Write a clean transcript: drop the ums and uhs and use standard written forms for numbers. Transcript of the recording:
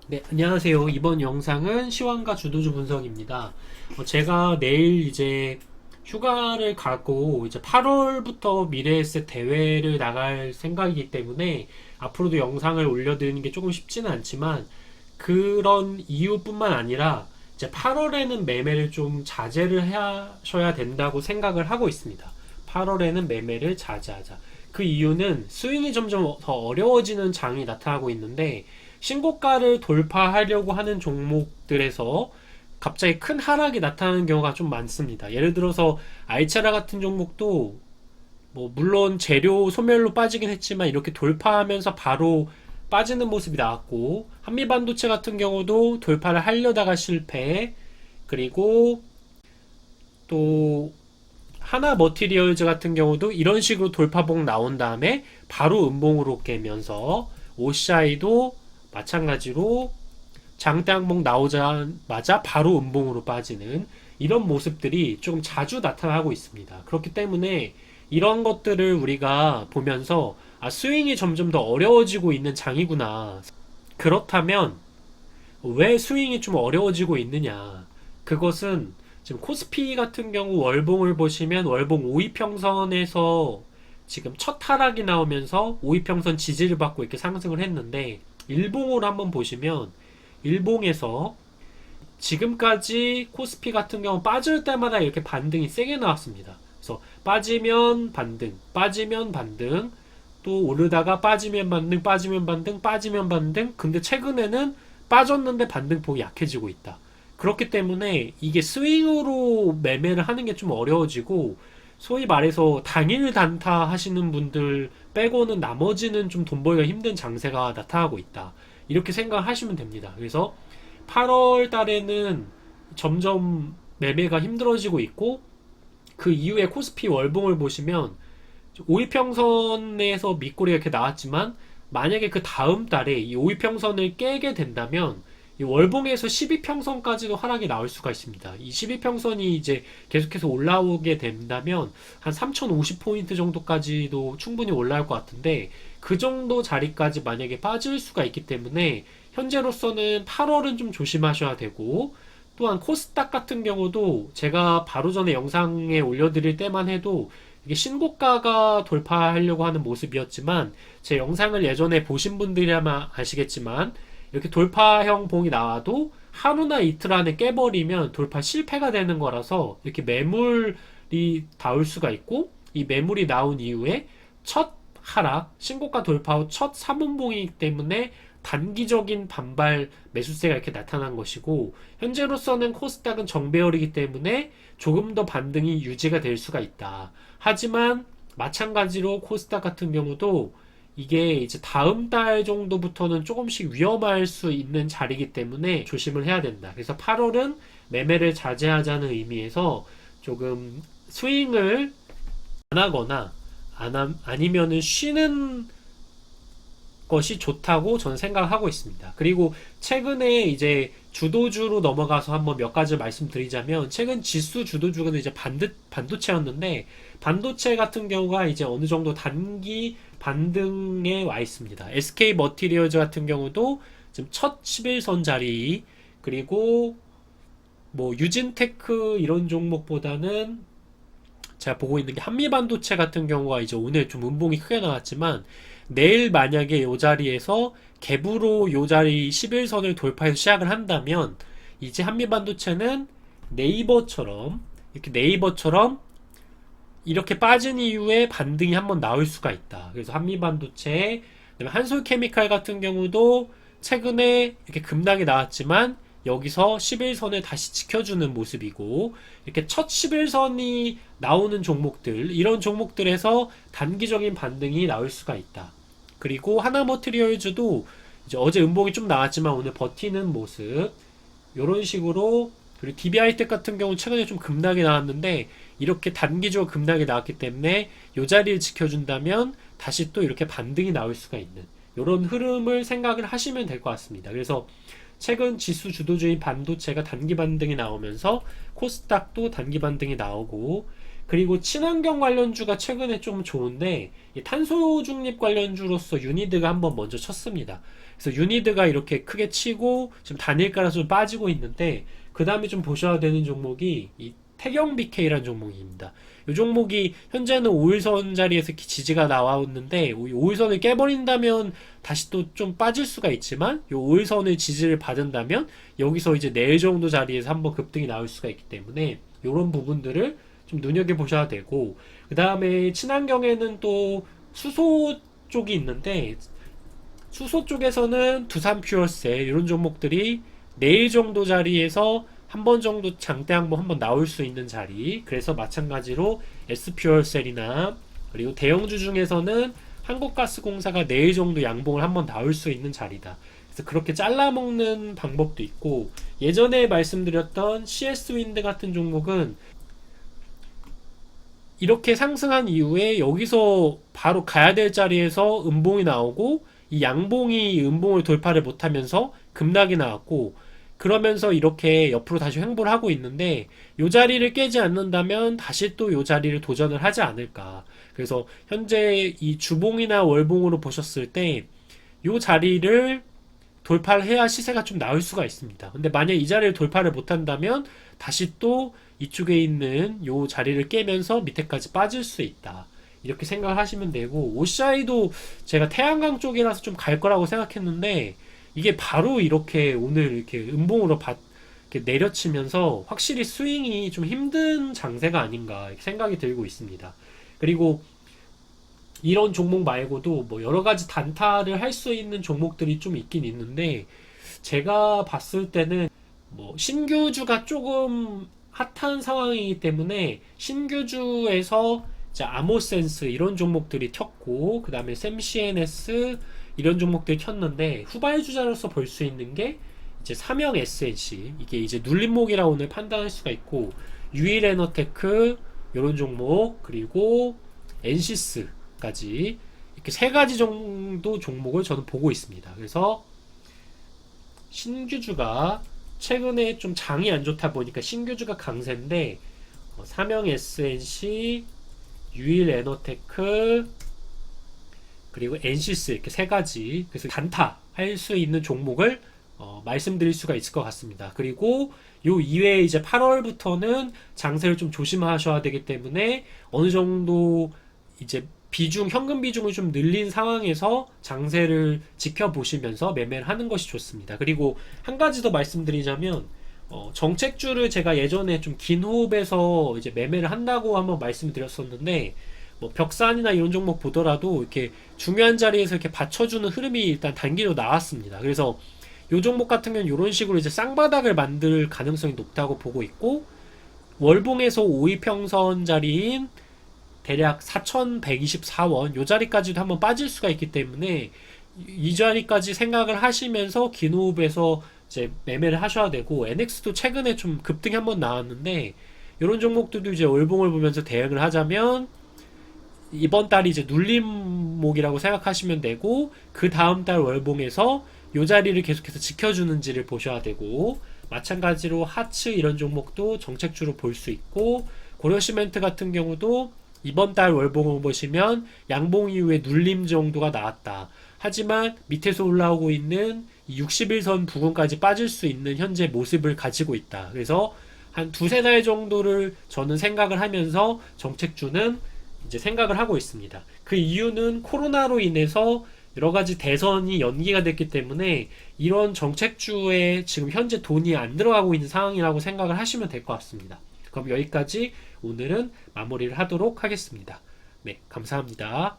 네, 안녕하세요. 이번 영상은 시황과 주도주 분석입니다. 제가 내일 이제 휴가를 가고 이제 8월부터 미래에셋 대회를 나갈 생각이기 때문에 앞으로도 영상을 올려드리는 게 조금 쉽지는 않지만 그런 이유뿐만 아니라 이제 8월에는 매매를 좀 자제를 하셔야 된다고 생각을 하고 있습니다. 8월에는 매매를 자제하자. 그 이유는 스윙이 점점 더 어려워지는 장이 나타나고 있는데 신고가를 돌파하려고 하는 종목들에서 갑자기 큰 하락이 나타나는 경우가 좀 많습니다. 예를 들어서 알차라 같은 종목도 뭐 물론 재료 소멸로 빠지긴 했지만 이렇게 돌파하면서 바로 빠지는 모습이 나왔고, 한미반도체 같은 경우도 돌파를 하려다가 실패, 그리고 또 하나 머티리얼즈 같은 경우도 이런 식으로 돌파봉 나온 다음에 바로 음봉으로 깨면서, OCI도 마찬가지로 장대항봉 나오자마자 바로 음봉으로 빠지는 이런 모습들이 조금 자주 나타나고 있습니다. 그렇기 때문에 이런 것들을 우리가 보면서 스윙이 점점 더 어려워지고 있는 장이구나. 그렇다면 왜 스윙이 좀 어려워지고 있느냐? 그것은 지금 코스피 같은 경우 월봉을 보시면 월봉 5위평선에서 지금 첫 하락이 나오면서 5위평선 지지를 받고 이렇게 상승을 했는데, 일봉으로 한번 보시면 일봉에서 지금까지 코스피 같은 경우 빠질 때마다 이렇게 반등이 세게 나왔습니다. 그래서 빠지면 반등, 빠지면 반등, 또 오르다가 빠지면 반등, 빠지면 반등, 빠지면 반등. 근데 최근에는 빠졌는데 반등폭이 약해지고 있다. 그렇기 때문에 이게 스윙으로 매매를 하는 게 좀 어려워지고, 소위 말해서 당일 단타 하시는 분들 빼고는 나머지는 좀 돈 벌기가 힘든 장세가 나타나고 있다. 이렇게 생각하시면 됩니다. 그래서 8월 달에는 점점 매매가 힘들어지고 있고, 그 이후에 코스피 월봉을 보시면 5위평선에서 밑꼬리가 이렇게 나왔지만, 만약에 그 다음 달에 이 5위평선을 깨게 된다면 이 월봉에서 12평선까지도 하락이 나올 수가 있습니다. 이 12평선이 이제 계속해서 올라오게 된다면 한 3050포인트 정도까지도 충분히 올라올 것 같은데, 그 정도 자리까지 만약에 빠질 수가 있기 때문에 현재로서는 8월은 좀 조심하셔야 되고, 또한 코스닥 같은 경우도 제가 바로 전에 영상에 올려드릴 때만 해도 이게 신고가가 돌파하려고 하는 모습이었지만, 제 영상을 예전에 보신 분들이라면 아시겠지만 이렇게 돌파형 봉이 나와도 하루나 이틀 안에 깨버리면 돌파 실패가 되는 거라서 이렇게 매물이 닿을 수가 있고, 이 매물이 나온 이후에 첫 하락, 신고가 돌파 후 첫 3분봉이기 때문에 단기적인 반발 매수세가 이렇게 나타난 것이고, 현재로서는 코스닥은 정배열이기 때문에 조금 더 반등이 유지가 될 수가 있다. 하지만 마찬가지로 코스닥 같은 경우도 이게 이제 다음 달 정도부터는 조금씩 위험할 수 있는 자리이기 때문에 조심을 해야 된다. 그래서 8월은 매매를 자제하자는 의미에서 조금 스윙을 안 하거나 아니면은 쉬는 것이 좋다고 저는 생각하고 있습니다. 그리고 최근에 이제 주도주로 넘어가서 한번 몇 가지 말씀드리자면, 최근 지수 주도주가 이제 반도체였는데, 반도체 같은 경우가 이제 어느 정도 단기 반등에 와 있습니다. SK 머티리얼즈 같은 경우도 지금 첫 11선 자리, 그리고 뭐 유진테크 이런 종목보다는 제가 보고 있는 게 한미반도체 같은 경우가 이제 오늘 좀 음봉이 크게 나왔지만, 내일 만약에 이 자리에서 갭으로 이 자리 11선을 돌파해서 시작을 한다면 이제 한미반도체는 네이버처럼 이렇게 빠진 이후에 반등이 한번 나올 수가 있다. 그래서 한미반도체, 그다음에 한솔케미칼 같은 경우도 최근에 이렇게 급락이 나왔지만 여기서 11선을 다시 지켜주는 모습이고, 이렇게 첫 11선이 나오는 종목들, 이런 종목들에서 단기적인 반등이 나올 수가 있다. 그리고 하나머트리얼즈도 이제 어제 음봉이 좀 나왔지만 오늘 버티는 모습, 이런 식으로. 그리고 DB하이텍 같은 경우 최근에 좀 급락이 나왔는데 이렇게 단기적으로 급락이 나왔기 때문에 이 자리를 지켜준다면 다시 또 이렇게 반등이 나올 수가 있는 이런 흐름을 생각을 하시면 될 것 같습니다. 그래서 최근 지수 주도주인 반도체가 단기 반등이 나오면서 코스닥도 단기 반등이 나오고, 그리고 친환경 관련주가 최근에 좀 좋은데 탄소 중립 관련주로서 유니드가 한번 먼저 쳤습니다. 그래서 유니드가 이렇게 크게 치고 지금 단일가라서 좀 빠지고 있는데, 그 다음에 좀 보셔야 되는 종목이 이 태경 BK라는 종목입니다. 이 종목이 현재는 5일선 자리에서 지지가 나왔는데, 이 5일선을 깨버린다면 다시 또 좀 빠질 수가 있지만, 이 5일선을 지지를 받은다면 여기서 이제 내일 정도 자리에서 한번 급등이 나올 수가 있기 때문에 이런 부분들을 좀 눈여겨보셔야 되고, 그 다음에 친환경에는 또 수소 쪽이 있는데, 수소 쪽에서는 두산퓨얼셀 이런 종목들이 내일 정도 자리에서 한 번 정도 장대 한번 나올 수 있는 자리. 그래서 마찬가지로 S퓨얼셀이나 그리고 대형주 중에서는 한국가스공사가 내일 정도 양봉을 한번 나올 수 있는 자리다. 그래서 그렇게 잘라먹는 방법도 있고, 예전에 말씀드렸던 CS윈드 같은 종목은 이렇게 상승한 이후에 여기서 바로 가야 될 자리에서 음봉이 나오고, 이 양봉이 음봉을 돌파를 못하면서 급락이 나왔고, 그러면서 이렇게 옆으로 다시 횡보를 하고 있는데, 이 자리를 깨지 않는다면 다시 또 이 자리를 도전을 하지 않을까. 그래서 현재 이 주봉이나 월봉으로 보셨을 때 이 자리를 돌파를 해야 시세가 좀 나올 수가 있습니다. 근데 만약 이 자리를 돌파를 못한다면 다시 또 이쪽에 있는 이 자리를 깨면서 밑에까지 빠질 수 있다. 이렇게 생각을 하시면 되고, OCI도 제가 태양광 쪽이라서 좀 갈 거라고 생각했는데, 이게 바로 이렇게 오늘 이렇게 음봉으로 이렇게 내려치면서 확실히 스윙이 좀 힘든 장세가 아닌가 이렇게 생각이 들고 있습니다. 그리고 이런 종목 말고도 뭐 여러 가지 단타를 할 수 있는 종목들이 좀 있긴 있는데, 제가 봤을 때는 뭐 신규주가 조금 핫한 상황이기 때문에 신규주에서 이제 아모센스 이런 종목들이 켰고, 그 다음에 샘CNS 이런 종목들이 켰는데, 후발주자로서 볼 수 있는 게 이제 삼형 SNC, 이게 이제 눌림목이라 오늘 판단할 수가 있고, 유일에너테크 이런 종목, 그리고 엔시스까지 이렇게 세 가지 정도 종목을 저는 보고 있습니다. 그래서 신규주가 최근에 좀 장이 안 좋다 보니까 신규주가 강세인데, 삼형 SNC, 유일에너테크 그리고 엔시스 이렇게 세 가지, 그래서 단타 할 수 있는 종목을 말씀드릴 수가 있을 것 같습니다. 그리고 요 이외에 이제 8월부터는 장세를 좀 조심하셔야 되기 때문에 어느 정도 이제 현금 비중을 좀 늘린 상황에서 장세를 지켜보시면서 매매를 하는 것이 좋습니다. 그리고 한 가지 더 말씀드리자면, 정책주를 제가 예전에 좀 긴 호흡에서 이제 매매를 한다고 한번 말씀드렸었는데, 뭐 벽산이나 이런 종목 보더라도 이렇게 중요한 자리에서 이렇게 받쳐주는 흐름이 일단 단기로 나왔습니다. 그래서 요 종목 같은 경우는 이런 식으로 이제 쌍바닥을 만들 가능성이 높다고 보고 있고, 월봉에서 5위평선 자리인 대략 4124원 요 자리까지도 한번 빠질 수가 있기 때문에 이 자리까지 생각을 하시면서 긴 호흡에서 이제 매매를 하셔야 되고, NX도 최근에 좀 급등이 한번 나왔는데, 이런 종목들도 이제 월봉을 보면서 대응을 하자면 이번 달이 이제 눌림목이라고 생각하시면 되고, 그 다음 달 월봉에서 요 자리를 계속해서 지켜주는지를 보셔야 되고, 마찬가지로 하츠 이런 종목도 정책주로 볼 수 있고, 고려시멘트 같은 경우도 이번 달 월봉을 보시면 양봉 이후에 눌림 정도가 나왔다. 하지만 밑에서 올라오고 있는 61선 부근까지 빠질 수 있는 현재 모습을 가지고 있다. 그래서 한 두세 달 정도를 저는 생각을 하면서 정책주는 이제 생각을 하고 있습니다. 그 이유는 코로나로 인해서 여러 가지 대선이 연기가 됐기 때문에 이런 정책주에 지금 현재 돈이 안 들어가고 있는 상황이라고 생각을 하시면 될 것 같습니다. 그럼 여기까지 오늘은 마무리를 하도록 하겠습니다. 네, 감사합니다.